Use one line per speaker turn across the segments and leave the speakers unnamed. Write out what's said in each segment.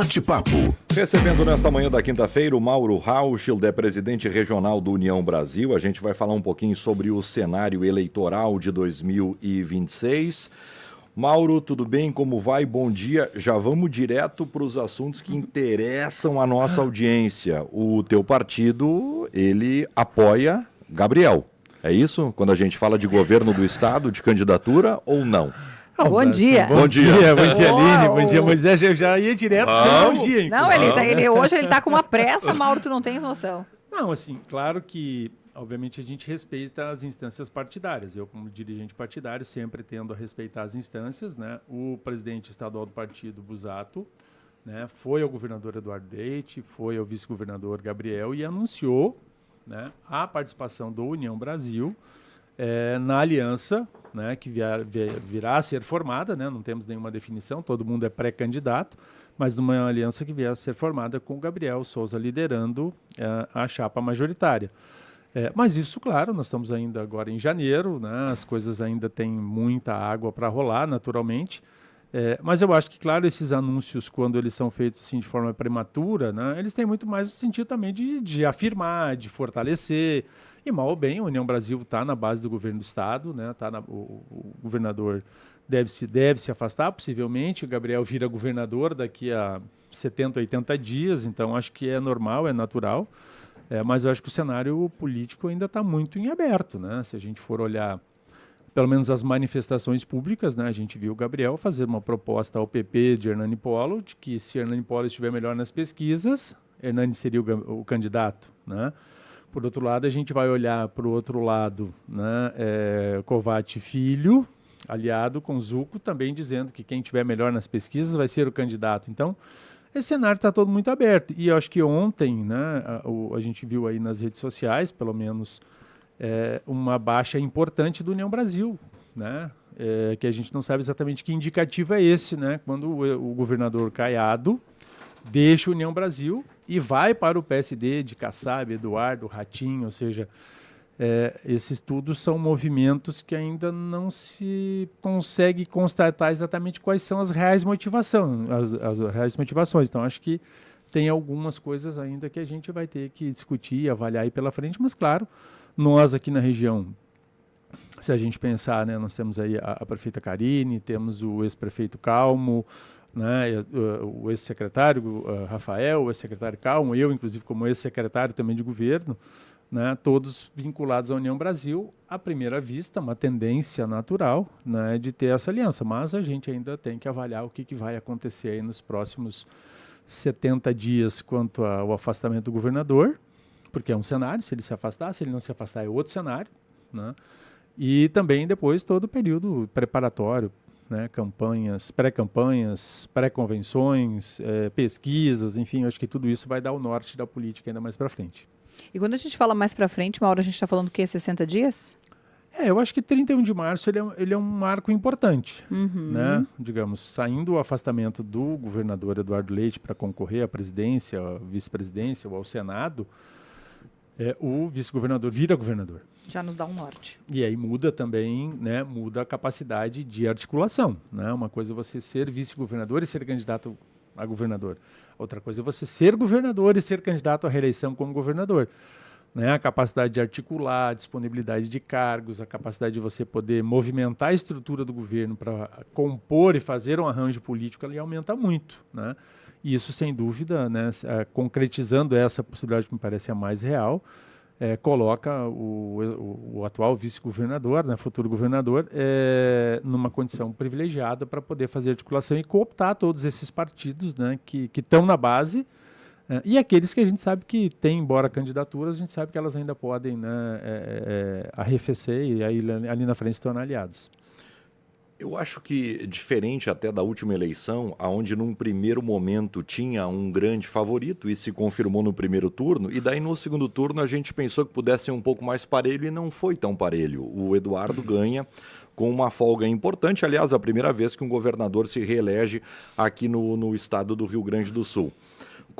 Bate-papo.
Recebendo nesta manhã da quinta-feira o Mauro Rauschel, presidente regional do União Brasil. A gente vai falar um pouquinho sobre o cenário eleitoral de 2026. Mauro, tudo bem? Como vai? Bom dia. Já vamos direto para os assuntos que interessam a nossa audiência. O teu partido, ele apoia Gabriel. É isso? Quando a gente fala de governo do estado, de candidatura ou não?
Bom dia.
Bom dia,
Aline, bom dia, Moisés. Eu já ia direto sem bom dia.
Não, hoje ele tá com uma pressa, Mauro, tu não tens noção.
Não, assim, claro que, obviamente, a gente respeita as instâncias partidárias. Eu, como dirigente partidário, sempre tendo a respeitar as instâncias, né? O presidente estadual do partido, Busato, né, foi ao governador Eduardo Leite, foi ao vice-governador Gabriel e anunciou, né, a participação do União Brasil na aliança, né, que virá a ser formada, né, não temos nenhuma definição, todo mundo é pré-candidato, mas numa aliança que vier a ser formada com o Gabriel Souza liderando a chapa majoritária. Mas isso, claro, nós estamos ainda agora em janeiro, né, as coisas ainda têm muita água para rolar, naturalmente, mas eu acho que, claro, esses anúncios, quando eles são feitos assim de forma prematura, né, eles têm muito mais o sentido também de afirmar, de fortalecer. E mal ou bem, a União Brasil está na base do governo do estado, né, o governador deve se afastar, possivelmente, o Gabriel vira governador daqui a 70, 80 dias, então acho que é normal, é natural, mas eu acho que o cenário político ainda está muito em aberto, né? Se a gente for olhar pelo menos as manifestações públicas, né, a gente viu o Gabriel fazer uma proposta ao PP de Hernani Polo, de que se Hernani Polo estiver melhor nas pesquisas, Hernani seria o candidato, né? Por outro lado, a gente vai olhar para o outro lado, né, Covatti Filho, aliado com Zucco, também dizendo que quem estiver melhor nas pesquisas vai ser o candidato. Então, esse cenário está todo muito aberto. E eu acho que ontem, né, a gente viu aí nas redes sociais, pelo menos, uma baixa importante do União Brasil, né, que a gente não sabe exatamente que indicativo é esse, né, quando o governador Caiado deixa a União Brasil e vai para o PSD de Kassab, Eduardo, Ratinho, ou seja, esses tudo são movimentos que ainda não se consegue constatar exatamente quais são as reais motivações. As reais motivações. Então, acho que tem algumas coisas ainda que a gente vai ter que discutir, avaliar aí pela frente, mas, claro, nós aqui na região, se a gente pensar, né, nós temos aí a prefeita Karine, temos o ex-prefeito Calmo, né, o ex-secretário Rafael, o ex-secretário Calmo, eu, inclusive, como ex-secretário também de governo, né, todos vinculados à União Brasil, à primeira vista, uma tendência natural, né, de ter essa aliança, mas a gente ainda tem que avaliar o que vai acontecer aí nos próximos 70 dias quanto ao afastamento do governador, porque é um cenário, se ele se afastar, se ele não se afastar é outro cenário, né, e também depois todo o período preparatório, né, campanhas, pré-campanhas, pré-convenções, pesquisas, enfim, eu acho que tudo isso vai dar o norte da política ainda mais para frente.
E quando a gente fala mais para frente, Mauro, a gente está falando o quê? 60 dias?
Eu acho que 31 de março ele é um marco importante, né? Digamos, saindo o afastamento do governador Eduardo Leite para concorrer à presidência, à vice-presidência ou ao Senado, o vice-governador vira governador.
Já nos dá um norte.
E aí muda também, né, muda a capacidade de articulação, né? Uma coisa é você ser vice-governador e ser candidato a governador. Outra coisa é você ser governador e ser candidato à reeleição como governador. Né? A capacidade de articular, a disponibilidade de cargos, a capacidade de você poder movimentar a estrutura do governo para compor e fazer um arranjo político, ali aumenta muito, né? E isso, sem dúvida, né, concretizando essa possibilidade que me parece a mais real, coloca o atual vice-governador, né, futuro governador, numa condição privilegiada para poder fazer articulação e cooptar todos esses partidos, né, que estão na base, e aqueles que a gente sabe que têm, embora candidaturas, a gente sabe que elas ainda podem, né, arrefecer e aí ali na frente se tornar aliados.
Eu acho que, diferente até da última eleição, onde num primeiro momento tinha um grande favorito e se confirmou no primeiro turno, e daí no segundo turno a gente pensou que pudesse ser um pouco mais parelho e não foi tão parelho. O Eduardo ganha com uma folga importante, aliás, a primeira vez que um governador se reelege aqui no estado do Rio Grande do Sul.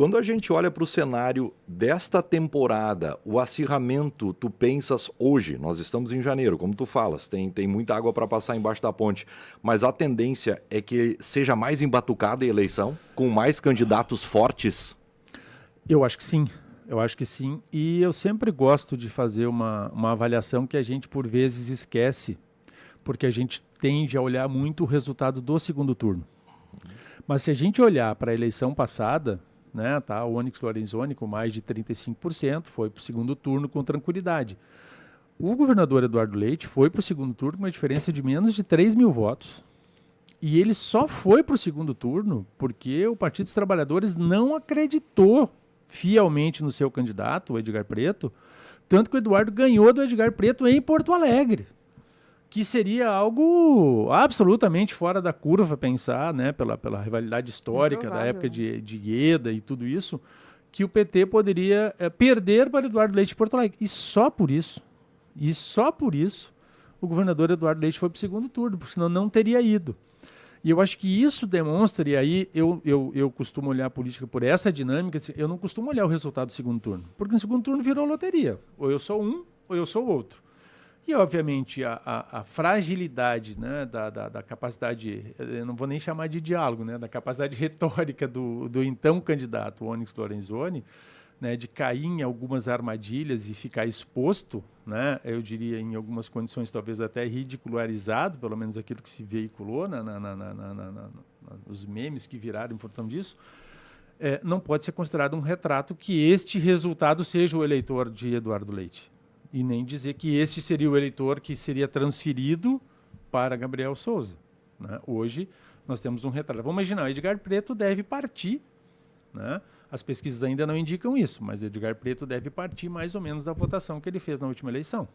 Quando a gente olha para o cenário desta temporada, o acirramento, tu pensas hoje, nós estamos em janeiro, como tu falas, tem muita água para passar embaixo da ponte, mas a tendência é que seja mais embatucada a eleição, com mais candidatos fortes?
Eu acho que sim. E eu sempre gosto de fazer uma avaliação que a gente, por vezes, esquece, porque a gente tende a olhar muito o resultado do segundo turno. Mas se a gente olhar para a eleição passada, né, tá, o Onyx Lorenzoni com mais de 35%, foi para o segundo turno com tranquilidade. O governador Eduardo Leite foi para o segundo turno com uma diferença de menos de 3 mil votos. E ele só foi para o segundo turno porque o Partido dos Trabalhadores não acreditou fielmente no seu candidato, o Edgar Preto, tanto que o Eduardo ganhou do Edgar Preto em Porto Alegre, que seria algo absolutamente fora da curva pensar, né, pela rivalidade histórica da época de Ieda e tudo isso, que o PT poderia perder para Eduardo Leite em Porto Alegre. E só por isso, o governador Eduardo Leite foi para o segundo turno, porque senão não teria ido. E eu acho que isso demonstra, e aí eu costumo olhar a política por essa dinâmica, eu não costumo olhar o resultado do segundo turno, porque no segundo turno virou loteria. Ou eu sou um, ou eu sou o outro. E, obviamente, a fragilidade, né, da capacidade, eu não vou nem chamar de diálogo, né, da capacidade retórica do então candidato, o Onyx Lorenzoni, né, de cair em algumas armadilhas e ficar exposto, né, eu diria em algumas condições talvez até ridicularizado, pelo menos aquilo que se veiculou, os memes que viraram em função disso, não pode ser considerado um retrato que este resultado seja o eleitor de Eduardo Leite. E nem dizer que este seria o eleitor que seria transferido para Gabriel Souza, né? Hoje nós temos um retrato. Vamos imaginar, o Edgar Preto deve partir, né? As pesquisas ainda não indicam isso, mas Edgar Preto deve partir mais ou menos da votação que ele fez na última eleição.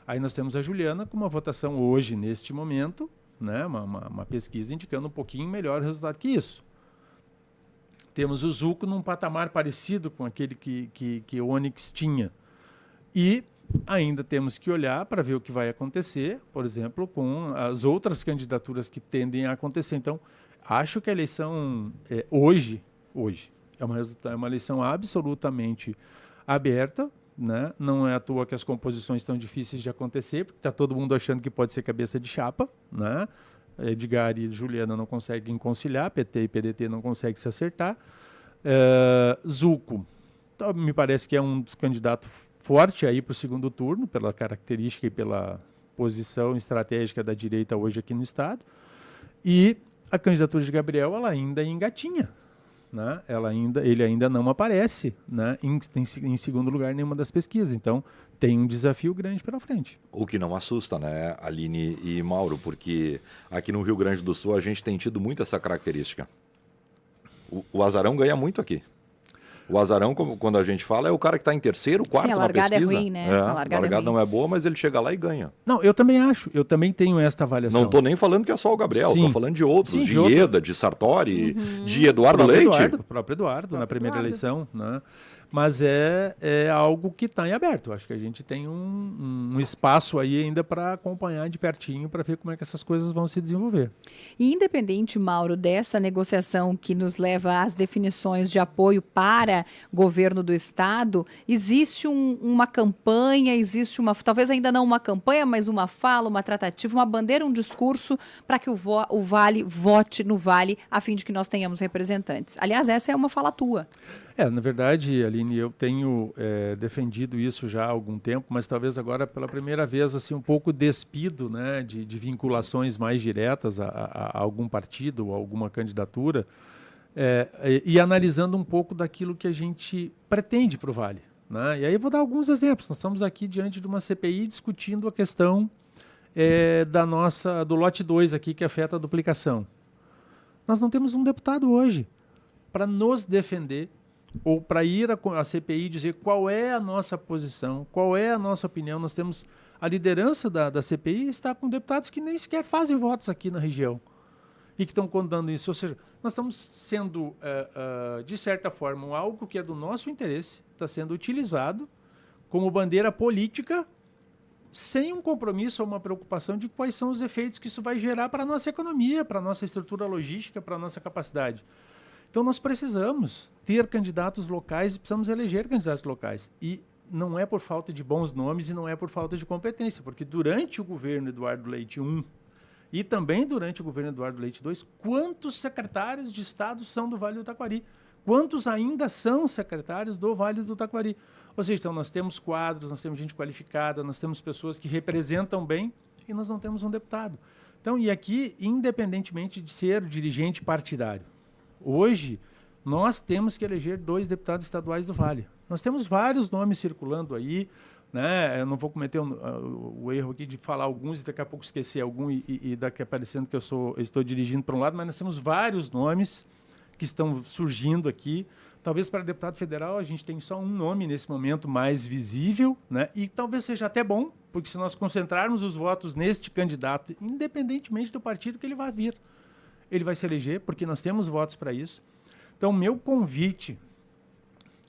Aí nós temos a Juliana com uma votação hoje, neste momento, né? Uma pesquisa indicando um pouquinho melhor resultado que isso. Temos o Zucco num patamar parecido com aquele que o Onyx tinha. E ainda temos que olhar para ver o que vai acontecer, por exemplo, com as outras candidaturas que tendem a acontecer. Então, acho que a eleição hoje é uma eleição absolutamente aberta, né? Não é à toa que as composições estão difíceis de acontecer, porque está todo mundo achando que pode ser cabeça de chapa, né? Edgar e Juliana não conseguem conciliar, PT e PDT não conseguem se acertar. Zucco, me parece que é um dos candidatos forte aí para o segundo turno, pela característica e pela posição estratégica da direita hoje aqui no Estado. E a candidatura de Gabriel, ela ainda engatinha, né? Ele ainda não aparece, né, em segundo lugar em nenhuma das pesquisas. Então, tem um desafio grande pela frente.
O que não assusta, né, Aline e Mauro, porque aqui no Rio Grande do Sul a gente tem tido muito essa característica. O azarão ganha muito aqui. O azarão, quando a gente fala, é o cara que está em terceiro, quarto na pesquisa.
A largada é ruim, né?
A largada não é boa, mas ele chega lá e ganha.
Não, eu também acho. Eu também tenho esta avaliação.
Não estou nem falando que é só o Gabriel, estou falando de outros.
Sim,
de Ieda, de Sartori, de Eduardo Leite.
O próprio Eduardo, na primeira eleição, né? Mas é algo que está em aberto. Acho que a gente tem um espaço aí ainda para acompanhar de pertinho, para ver como é que essas coisas vão se desenvolver.
E independente, Mauro, dessa negociação que nos leva às definições de apoio para governo do Estado, existe uma campanha, existe talvez ainda não uma campanha, mas uma fala, uma tratativa, uma bandeira, um discurso para que o Vale vote no Vale, a fim de que nós tenhamos representantes. Aliás, essa é uma fala tua.
Na verdade, Aline, eu tenho defendido isso já há algum tempo, mas talvez agora pela primeira vez assim um pouco despido, né, de vinculações mais diretas a algum partido ou alguma candidatura, e analisando um pouco daquilo que a gente pretende para o Vale, né? E aí eu vou dar alguns exemplos. Nós estamos aqui diante de uma CPI discutindo a questão do lote 2 aqui, que afeta a duplicação. Nós não temos um deputado hoje para nos defender ou para ir à CPI e dizer qual é a nossa posição, qual é a nossa opinião. Nós temos a liderança da CPI está com deputados que nem sequer fazem votos aqui na região e que estão condenando isso. Ou seja, nós estamos sendo, de certa forma, algo que é do nosso interesse, está sendo utilizado como bandeira política sem um compromisso ou uma preocupação de quais são os efeitos que isso vai gerar para a nossa economia, para a nossa estrutura logística, para a nossa capacidade. Então nós precisamos ter candidatos locais e precisamos eleger candidatos locais. E não é por falta de bons nomes e não é por falta de competência, porque durante o governo Eduardo Leite I e também durante o governo Eduardo Leite II, quantos secretários de Estado são do Vale do Taquari? Quantos ainda são secretários do Vale do Taquari? Ou seja, então nós temos quadros, nós temos gente qualificada, nós temos pessoas que representam bem e nós não temos um deputado. Então, e aqui, independentemente de ser dirigente partidário, hoje nós temos que eleger 2 deputados estaduais do Vale. Nós temos vários nomes circulando aí, né? Eu não vou cometer o erro aqui de falar alguns e daqui a pouco esquecer algum e daqui a parecendo que eu estou dirigindo para um lado, mas nós temos vários nomes que estão surgindo aqui. Talvez para deputado federal a gente tem só um nome nesse momento mais visível, né? E talvez seja até bom, porque se nós concentrarmos os votos neste candidato, independentemente do partido que ele vai vir, ele vai se eleger, porque nós temos votos para isso. Então, meu convite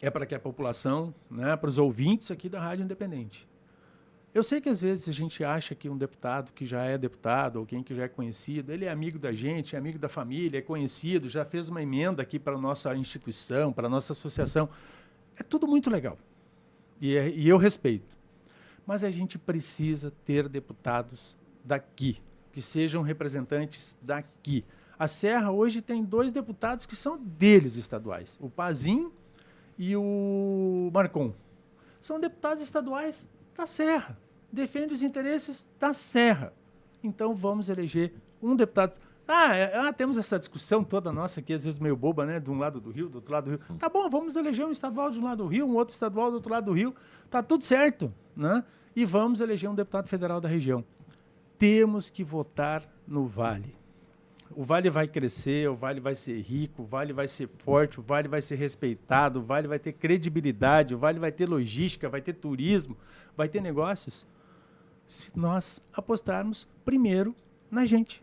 é para que a população, né, para os ouvintes aqui da Rádio Independente. Eu sei que às vezes a gente acha que um deputado que já é deputado, ou alguém que já é conhecido, ele é amigo da gente, é amigo da família, é conhecido, já fez uma emenda aqui para a nossa instituição, para a nossa associação. É tudo muito legal. E eu respeito. Mas a gente precisa ter deputados daqui, que sejam representantes daqui. A Serra hoje tem 2 deputados que são deles estaduais, o Pazin e o Marcon. São deputados estaduais da Serra, defende os interesses da Serra. Então vamos eleger um deputado. Temos essa discussão toda nossa aqui, às vezes meio boba, né? De um lado do Rio, do outro lado do Rio. Tá bom, vamos eleger um estadual de um lado do Rio, um outro estadual do outro lado do Rio. Tá tudo certo, né? E vamos eleger um deputado federal da região. Temos que votar no Vale. O Vale vai crescer, o Vale vai ser rico, o Vale vai ser forte, o Vale vai ser respeitado, o Vale vai ter credibilidade, o Vale vai ter logística, vai ter turismo, vai ter negócios, se nós apostarmos primeiro na gente.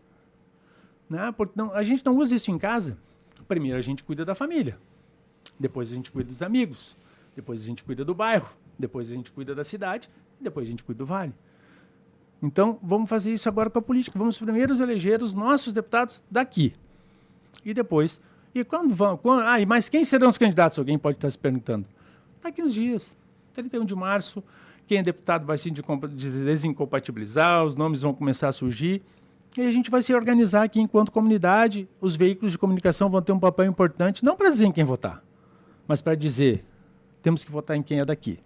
Né? Porque a gente não usa isso em casa. Primeiro a gente cuida da família, depois a gente cuida dos amigos, depois a gente cuida do bairro, depois a gente cuida da cidade, e depois a gente cuida do Vale. Então, vamos fazer isso agora com a política. Vamos primeiro eleger os nossos deputados daqui. E depois... E quando vão... mas quem serão os candidatos? Alguém pode estar se perguntando. Daqui uns dias, 31 de março, quem é deputado vai se desincompatibilizar, os nomes vão começar a surgir, e a gente vai se organizar aqui enquanto comunidade. Os veículos de comunicação vão ter um papel importante, não para dizer em quem votar, mas para dizer, temos que votar em quem é daqui.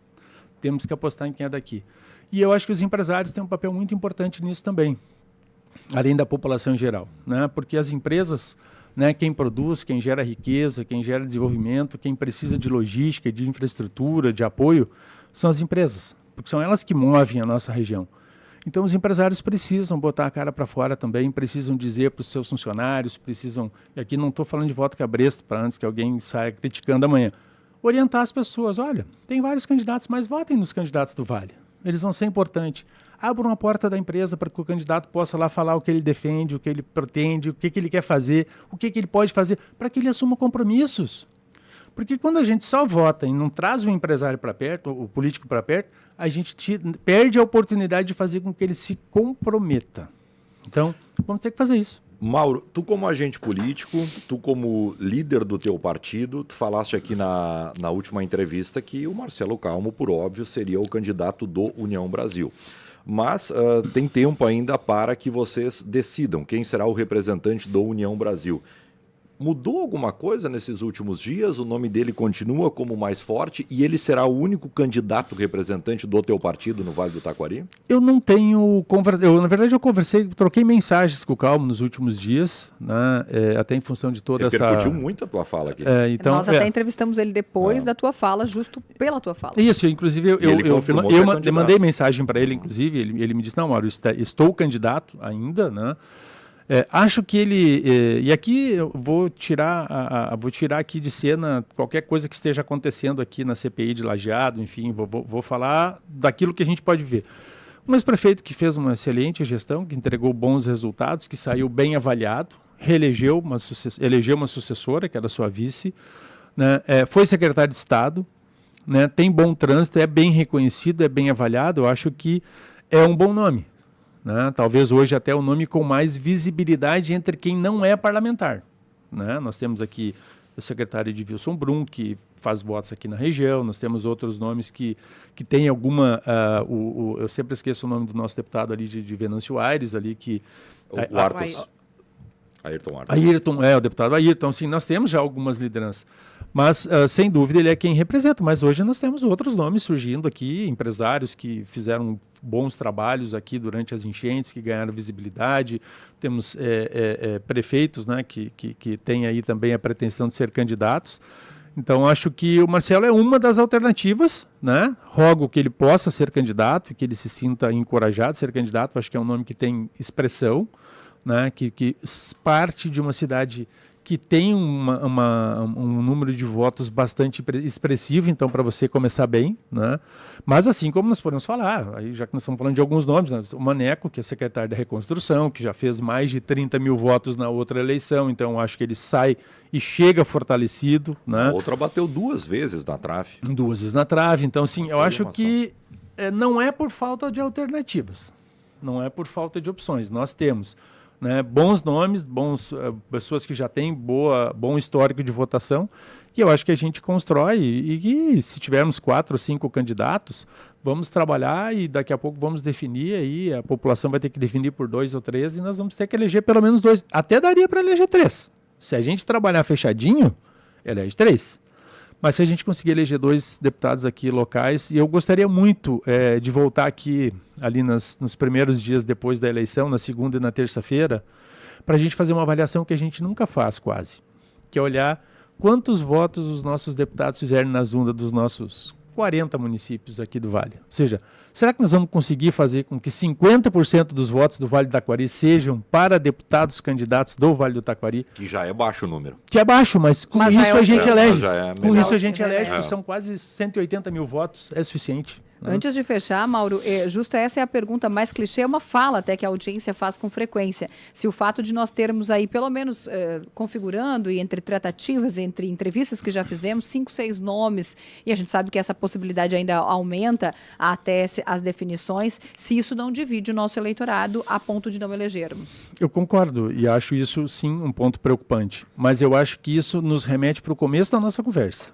Temos que apostar em quem é daqui. E eu acho que os empresários têm um papel muito importante nisso também, além da população em geral, né? Porque as empresas, né, quem produz, quem gera riqueza, quem gera desenvolvimento, quem precisa de logística, de infraestrutura, de apoio, são as empresas, porque são elas que movem a nossa região. Então os empresários precisam botar a cara para fora também, precisam dizer para os seus funcionários, precisam, e aqui não estou falando de voto cabresto para antes que alguém saia criticando amanhã, orientar as pessoas, olha, tem vários candidatos, mas votem nos candidatos do Vale. Eles vão ser importantes. Abram a porta da empresa para que o candidato possa lá falar o que ele defende, o que ele pretende, o que ele quer fazer, o que ele pode fazer, para que ele assuma compromissos. Porque quando a gente só vota e não traz o empresário para perto, o político para perto, a gente perde a oportunidade de fazer com que ele se comprometa. Então, vamos ter que fazer isso.
Mauro, tu como agente político, tu como líder do teu partido, tu falaste aqui na última entrevista que o Marcelo Calmo, por óbvio, seria o candidato do União Brasil. Mas tem tempo ainda para que vocês decidam quem será o representante do União Brasil. Mudou alguma coisa nesses últimos dias? O nome dele continua como mais forte e ele será o único candidato representante do teu partido no Vale do Taquari?
Eu não tenho... Na verdade, eu troquei mensagens com o Calmo nos últimos dias, né? Até em função de toda essa...
Repercutiu muito a tua fala aqui.
Então, nós até entrevistamos ele depois da tua fala, justo pela tua fala.
Isso, inclusive eu mandei mensagem para ele, inclusive, ele me disse, não, Mauro, estou candidato ainda, né? Acho que ele... e aqui eu vou tirar aqui de cena qualquer coisa que esteja acontecendo aqui na CPI de Lajeado, enfim, vou falar daquilo que a gente pode ver. Um ex-prefeito que fez uma excelente gestão, que entregou bons resultados, que saiu bem avaliado, elegeu uma sucessora, que era sua vice, né? Foi secretário de Estado, né? Tem bom trânsito, é bem reconhecido, é bem avaliado, eu acho que é um bom nome. Né? Talvez hoje até o nome com mais visibilidade entre quem não é parlamentar. Né? Nós temos aqui o secretário Edilson Brum, que faz votos aqui na região. Nós temos outros nomes que tem alguma... eu sempre esqueço o nome do nosso deputado ali de Venâncio Aires, ali que...
O Arthur. Ayrton Arthur.
Ayrton, o deputado Ayrton. Sim, nós temos já algumas lideranças. Mas, sem dúvida, ele é quem representa. Mas hoje nós temos outros nomes surgindo aqui, empresários que fizeram bons trabalhos aqui durante as enchentes, que ganharam visibilidade. Temos prefeitos, né, que têm aí também a pretensão de ser candidatos. Então, acho que o Marcelo é uma das alternativas, né? Rogo que ele possa ser candidato e que ele se sinta encorajado a ser candidato. Acho que é um nome que tem expressão, né? Que parte de uma cidade que tem um número de votos bastante expressivo, então, para você começar bem, né? Mas, assim como nós podemos falar, aí já que nós estamos falando de alguns nomes, né? O Maneco, que é secretário da Reconstrução, que já fez mais de 30 mil votos na outra eleição, então acho que ele sai e chega fortalecido, né?
A outra bateu 2 vezes na trave.
2 vezes na trave, então, assim, eu acho que não é por falta de alternativas, não é por falta de opções, nós temos... né, bons nomes, pessoas que já têm bom histórico de votação, e eu acho que a gente constrói, e se tivermos 4 ou 5 candidatos, vamos trabalhar e daqui a pouco vamos definir, aí a população vai ter que definir por 2 ou 3, e nós vamos ter que eleger pelo menos 2, até daria para eleger 3. Se a gente trabalhar fechadinho, elege 3. Mas se a gente conseguir eleger 2 deputados aqui locais, e eu gostaria muito de voltar aqui ali nos primeiros dias depois da eleição, na segunda e na terça-feira, para a gente fazer uma avaliação que a gente nunca faz quase, que é olhar quantos votos os nossos deputados fizeram nas urnas dos nossos 40 municípios aqui do Vale. Ou seja, será que nós vamos conseguir fazer com que 50% dos votos do Vale do Taquari sejam para deputados candidatos do Vale do Taquari?
Que já é baixo o número.
Que é baixo, mas com isso a gente elege. Com isso a gente elege,
É.
são quase 180 mil votos, é suficiente.
Antes de fechar, Mauro, justo essa é a pergunta mais clichê, é uma fala até que a audiência faz com frequência. Se o fato de nós termos aí, pelo menos configurando e entre tratativas, entre entrevistas que já fizemos, 5, 6 nomes, e a gente sabe que essa possibilidade ainda aumenta até as definições, se isso não divide o nosso eleitorado a ponto de não elegermos.
Eu concordo e acho isso, sim, um ponto preocupante. Mas eu acho que isso nos remete para o começo da nossa conversa.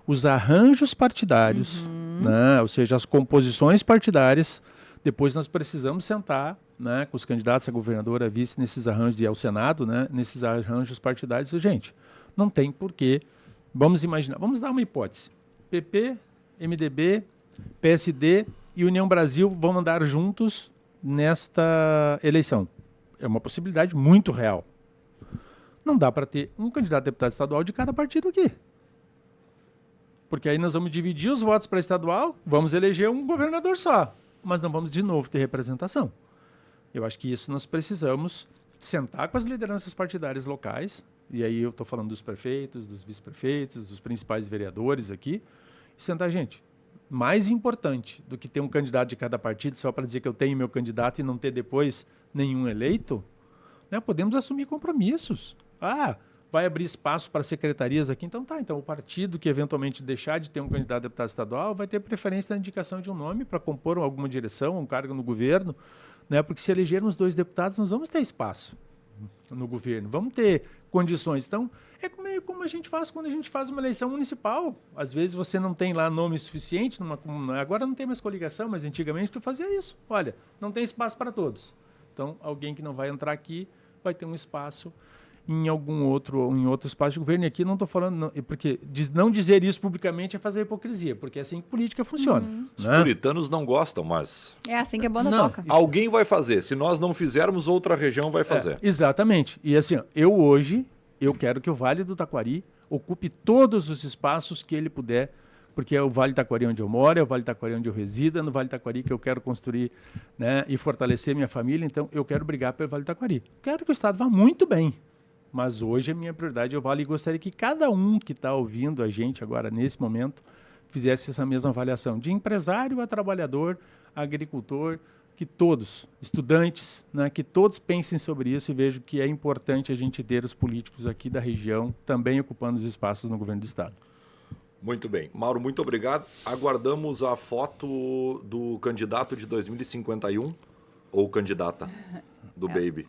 Os arranjos partidários, né, ou seja, as composições partidárias, depois nós precisamos sentar, né, com os candidatos a governador, a vice, nesses arranjos, e ao Senado, né, nesses arranjos partidários. E, gente, não tem porquê. Vamos imaginar, vamos dar uma hipótese. PP, MDB, PSD e União Brasil vão andar juntos nesta eleição. É uma possibilidade muito real. Não dá para ter um candidato a deputado estadual de cada partido aqui. Porque aí nós vamos dividir os votos para estadual, vamos eleger um governador só, mas não vamos de novo ter representação. Eu acho que isso nós precisamos sentar com as lideranças partidárias locais, e aí eu estou falando dos prefeitos, dos vice-prefeitos, dos principais vereadores aqui, e sentar, gente, mais importante do que ter um candidato de cada partido só para dizer que eu tenho meu candidato e não ter depois nenhum eleito, né, podemos assumir compromissos. Vai abrir espaço para secretarias aqui, então o partido que eventualmente deixar de ter um candidato a deputado estadual vai ter preferência na indicação de um nome para compor alguma direção, um cargo no governo, né? Porque se elegermos 2 deputados, nós vamos ter espaço no governo, vamos ter condições. Então, é meio como a gente faz quando a gente faz uma eleição municipal. Às vezes você não tem lá nome suficiente, agora não tem mais coligação, mas antigamente tu fazia isso. Olha, não tem espaço para todos. Então, alguém que não vai entrar aqui vai ter um espaço em outro espaço de governo. E aqui não estou falando, porque não dizer isso publicamente é fazer hipocrisia, porque é assim que política funciona. Né?
Os puritanos não gostam, mas...
É assim que a banda toca.
Alguém vai fazer. Se nós não fizermos, outra região vai fazer.
Exatamente. E assim, eu quero que o Vale do Taquari ocupe todos os espaços que ele puder, porque é o Vale do Taquari onde eu moro, é o Vale do Taquari onde eu resido, é no Vale do Taquari que eu quero construir, né, e fortalecer minha família. Então, eu quero brigar pelo Vale do Taquari. Quero que o Estado vá muito bem. Mas hoje a minha prioridade é o Vale, e gostaria que cada um que está ouvindo a gente agora, nesse momento, fizesse essa mesma avaliação, de empresário a trabalhador, a agricultor, que todos, estudantes, né, que todos pensem sobre isso e vejam que é importante a gente ter os políticos aqui da região também ocupando os espaços no governo do Estado.
Muito bem. Mauro, muito obrigado. Aguardamos a foto do candidato de 2051 ou candidata. do Baby.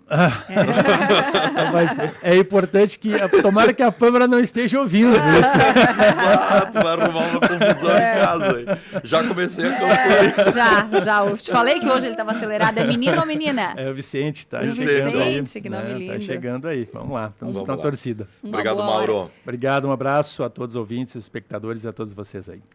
É importante que, tomara que a Pâmara não esteja ouvindo isso.
Tu vai arrumar uma confusão em casa. Hein? Já comecei a campanha.
Já. Eu te falei que hoje ele estava acelerado. É menino ou menina?
É o Vicente, tá
O
chegando aí.
Vicente, que nome lindo.
Tá chegando aí. Vamos lá, estamos na torcida.
Obrigado,
boa hora.
Mauro.
Obrigado, um abraço a todos os ouvintes, espectadores e a todos vocês aí.